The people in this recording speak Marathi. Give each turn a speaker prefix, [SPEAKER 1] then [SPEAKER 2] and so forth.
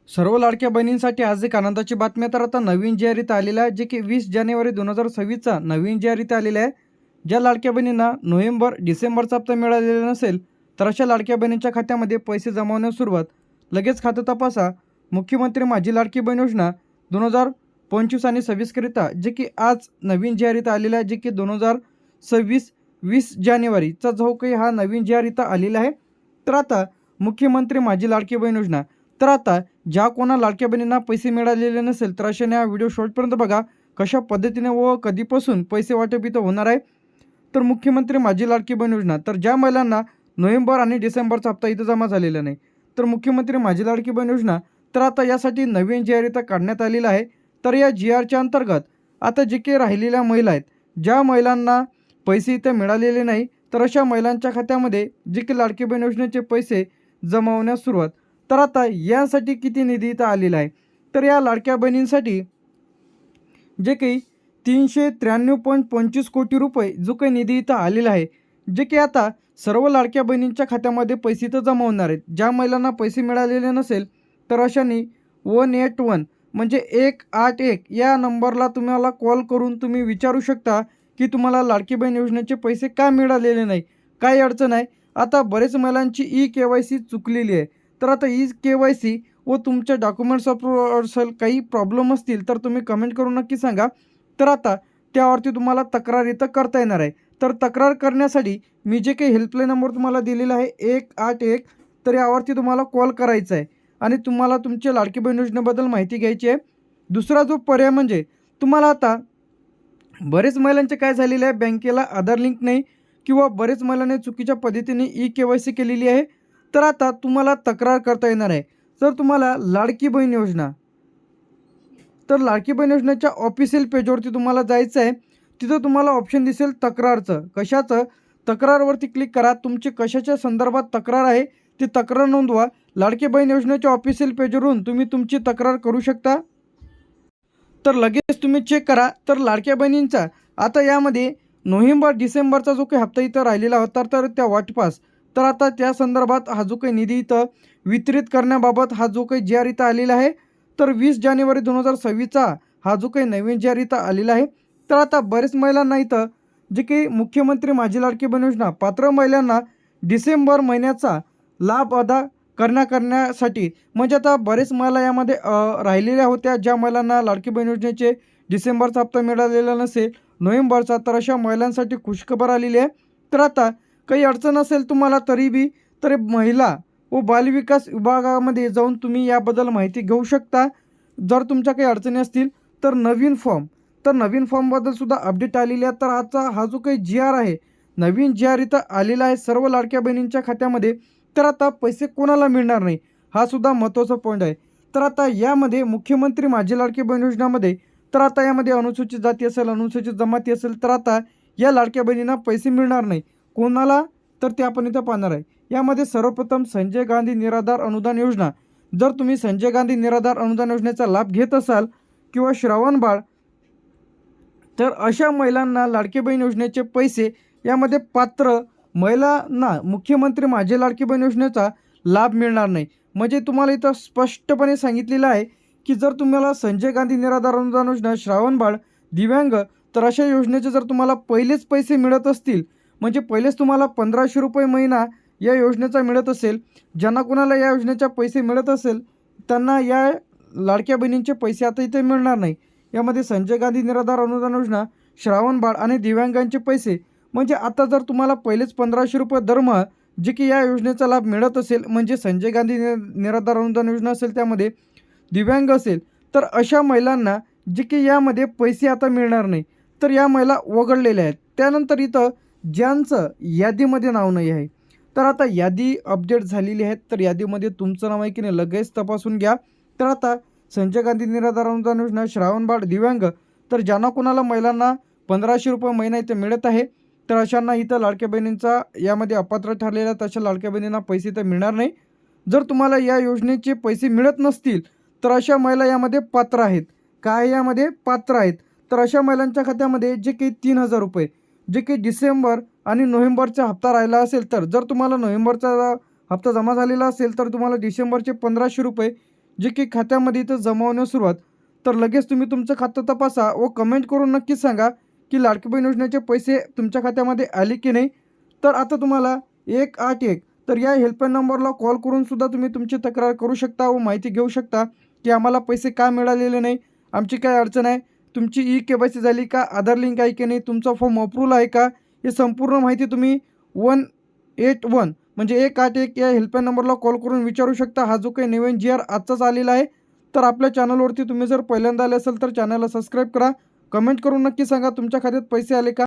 [SPEAKER 1] सर्व लाडक्या बहिणींसाठी आज एक आनंदाची बातमी तर आता नवीन जी-आर आलेला आहे, जे की 20 जानेवारी 2026चा नवीन जी-आर आलेला आहे. ज्या लाडक्या बहिणींना नोव्हेंबर डिसेंबरचा हप्ता मिळालेला नसेल तर अशा लाडक्या बहिणींच्या खात्यामध्ये पैसे जमवण्यास सुरुवात. लगेच खातं तपासा. मुख्यमंत्री माझी लाडकी बहीण योजना 2025 आणि 26 करिता जे की आज नवीन जी-आर आलेला आहे, जे की 2026 20 जानेवारीचा जो काही हा नवीन जी-आर आलेला आहे. तर आता मुख्यमंत्री माझी लाडकी बहीण योजना, तर आता ज्या कोणा लाडक्या बहिणींना पैसे मिळालेले नसेल तर अशाने हा व्हिडिओ शेवटपर्यंत बघा. कशा पद्धतीने व कधीपासून पैसे वाटप इथं होणार आहे. तर मुख्यमंत्री माझी लाडकी बहीण योजना, तर ज्या महिलांना नोव्हेंबर आणि डिसेंबरचा हप्ता इथं जमा झालेला नाही, तर मुख्यमंत्री माझी लाडकी बहीण योजना, तर आता यासाठी नवीन जी-आर इथं काढण्यात आलेला आहे. तर या जी-आरच्या अंतर्गत आता जे काही राहिलेल्या महिला आहेत, ज्या महिलांना पैसे इथं मिळालेले नाही, तर अशा महिलांच्या खात्यामध्ये जे की लाडकी बहीण योजनेचे पैसे जमा होण्यास सुरुवात. तर आता यासाठी किती निधी इथं आलेला आहे, तर या लाडक्या बहिणींसाठी जे काही 393.25 कोटी रुपये जो काही निधी इथं आलेला आहे, जे की आता सर्व लाडक्या बहिणींच्या खात्यामध्ये पैसे इथं जमा होणार आहेत. ज्या महिलांना पैसे मिळालेले नसेल तर अशाने 181 म्हणजे 181 या नंबरला तुम्हाला कॉल करून तुम्ही विचारू शकता की तुम्हाला लाडकी बहीण योजनेचे पैसे का मिळालेले नाही, काय अडचण आहे. आता बरेच महिलांची ई-के-वाय-सी चुकलेली आहे. तर आता ई-के-वाय-सी व तुमच्या डॉक्युमेंट्स असेल काही प्रॉब्लेम असतील तर तुम्ही कमेंट करून नक्की सांगा. तर आता त्यावरती तुम्हाला तक्रार इथं करता येणार आहे. तर तक्रार करण्यासाठी मी जे काही हेल्पलाईन नंबर तुम्हाला दिलेला आहे 181, तर यावरती तुम्हाला कॉल करायचा आहे आणि तुम्हाला तुमच्या लाडकी बहीण योजनेबद्दल माहिती घ्यायची आहे. दुसरा जो पर्याय म्हणजे तुम्हाला आता बरेच महिलांचे काय झालेले आहे, बँकेला आधार लिंक नाही किंवा बरेच महिलांनी चुकीच्या पद्धतीने ई-के-वाय-सी केलेली आहे. तर आता तुम्हाला तक्रार करता येणार आहे. जर तुम्हाला लाडकी बहीण योजना, तर लाडकी बहीण योजनेच्या ऑफिशियल पेजवरती तुम्हाला जायचं आहे. तिथं तुम्हाला ऑप्शन दिसेल तक्रारचं. कशाचं? तक्रारवरती क्लिक करा. तुमची कशाच्या संदर्भात तक्रार आहे ती तक्रार नोंदवा. लाडकी बहीण योजनेच्या ऑफिशियल पेजवरून तुम्ही तुमची तक्रार करू शकता. तर लगेच तुम्ही चेक करा. तर लाडक्या बहिणींचा आता यामध्ये नोव्हेंबर डिसेंबरचा जो काही हप्ता इथं राहिलेला होता तर त्या वाटपास, तर आता त्या संदर्भात हा जो काही निधी इथं वितरित करण्याबाबत हा जो काही जी-आर इथं आलेला आहे, तर 20 जानेवारी 2026चा हा जो काही नवीन जी-आर इथं आलेला आहे. तर आता बरेच महिलांना इथं जे काही मुख्यमंत्री माझी लाडकी बहीण योजना पात्र महिलांना डिसेंबर महिन्याचा लाभ अदा करण्यासाठी म्हणजे आता बरेच महिला यामध्ये राहिलेल्या होत्या, ज्या महिलांना लाडकी बहीण योजनेचे डिसेंबरचा हप्ता मिळालेला नसेल नोव्हेंबरचा, तर अशा महिलांसाठी खुशखबर आलेली आहे. तर आता काही अडचण असेल तुम्हाला तर महिला व बालविकास विभागामध्ये जाऊन तुम्ही याबद्दल माहिती घेऊ शकता. जर तुमच्या काही अडचणी असतील तर नवीन फॉर्मबद्दल सुद्धा अपडेट आलेली आहे. तर आजचा हा जो काही जी-आर आहे, नवीन जी-आर इथं आलेला आहे सर्व लाडक्या बहिणींच्या खात्यामध्ये. तर आता पैसे कोणाला मिळणार नाही, हा सुद्धा महत्त्वाचा पॉईंट आहे. तर आता यामध्ये मुख्यमंत्री माझी लाडकी बहीण योजनामध्ये, तर आता यामध्ये अनुसूचित जाती असेल, अनुसूचित जमाती असेल, तर आता या लाडक्या बहिणींना पैसे मिळणार नाही. कोणाला? तर ते आपण इथं पाहणार आहे. यामध्ये सर्वप्रथम संजय गांधी निराधार अनुदान योजना. जर तुम्ही संजय गांधी निराधार अनुदान योजनेचा लाभ घेत असाल किंवा श्रावणबाळ, तर अशा महिलांना लाडकी बहीण योजनेचे पैसे यामध्ये पात्र महिलांना मुख्यमंत्री माझी लाडकी बहीण योजनेचा लाभ मिळणार नाही. म्हणजे तुम्हाला इथं स्पष्टपणे सांगितलेलं आहे की जर तुम्हाला संजय गांधी निराधार अनुदान योजना, श्रावणबाळ, दिव्यांग, तर अशा योजनेचे जर तुम्हाला पहिलेच पैसे मिळत असतील, म्हणजे पहिलेच तुम्हाला 1500 रुपये महिना या योजनेचा मिळत असेल, ज्यांना कोणाला या योजनेचे पैसे मिळत असेल त्यांना या लाडक्या बहिणींचे पैसे आता इथे मिळणार नाही. यामध्ये संजय गांधी निराधार अनुदान योजना, श्रावणबाळ आणि दिव्यांगांचे पैसे, म्हणजे आता जर तुम्हाला पहिलेच 1500 रुपये दरमहा जे की या योजनेचा लाभ मिळत असेल, म्हणजे संजय गांधी निराधार अनुदान योजना असेल, त्यामध्ये दिव्यांग असेल, तर अशा महिलांना जे की यामध्ये पैसे आता मिळणार नाही. तर या महिला वगळलेल्या आहेत. त्यानंतर इथं ज्यांचं यादीमध्ये नाव नाही आहे, तर आता यादी अपडेट झालेली आहे. तर यादीमध्ये तुमचं नाव आहे की नाही लगेच तपासून घ्या. तर आता संजय गांधी निराधार अनुदान योजना, श्रावणबाळ, दिव्यांग, तर ज्यांना कोणाला महिलांना 1500 रुपये महिना इथे मिळत आहे, तर अशांना इथं लाडक्या बहिणींचा यामध्ये अपात्र ठरलेल्या तशा लाडक्या बहिणींना पैसे तर मिळणार नाही. जर तुम्हाला या योजनेचे पैसे मिळत नसतील तर अशा महिला यामध्ये पात्र आहेत. काय यामध्ये पात्र आहेत? तर अशा महिलांच्या खात्यामध्ये जे काही 3000 रुपये जे काही डिसेंबर आणि नोव्हेंबरचा हप्ता राहिला असेल, तर जर तुम्हाला नोव्हेंबरचा हप्ता जमा झालेला असेल तर तुम्हाला डिसेंबरचे 1500 रुपये जे की खात्यामध्ये इथं जमा होण्यास सुरुवात. तर लगेच तुम्ही तुमचं खातं तपासा व कमेंट करून नक्कीच सांगा की लाडकी बहीण योजनेचे पैसे तुमच्या खात्यामध्ये आले की नाही. तर आता तुम्हाला 181 तर या हेल्पलाईन नंबरला कॉल करून सुद्धा तुम्ही तुमची तक्रार करू शकता व माहिती घेऊ शकता की आम्हाला पैसे का मिळालेले नाही, आमची काय अडचण आहे, तुमची KYC झाली का, आधार लिंक आहे की नाही, तुमचा फॉर्म अप्रूव्हल आहे का, ही संपूर्ण माहिती तुम्ही 181 म्हणजे 181 या हेल्पलाईन नंबरला कॉल करून विचारू शकता. हा जो काही नवीन GR आजचाच आलेला आहे. तर आपल्या चॅनलवरती तुम्ही जर पहिल्यांदा आले असेल तर चॅनलला सबस्क्राईब करा. कमेंट करून नक्की सांगा तुमच्या खात्यात पैसे आले का.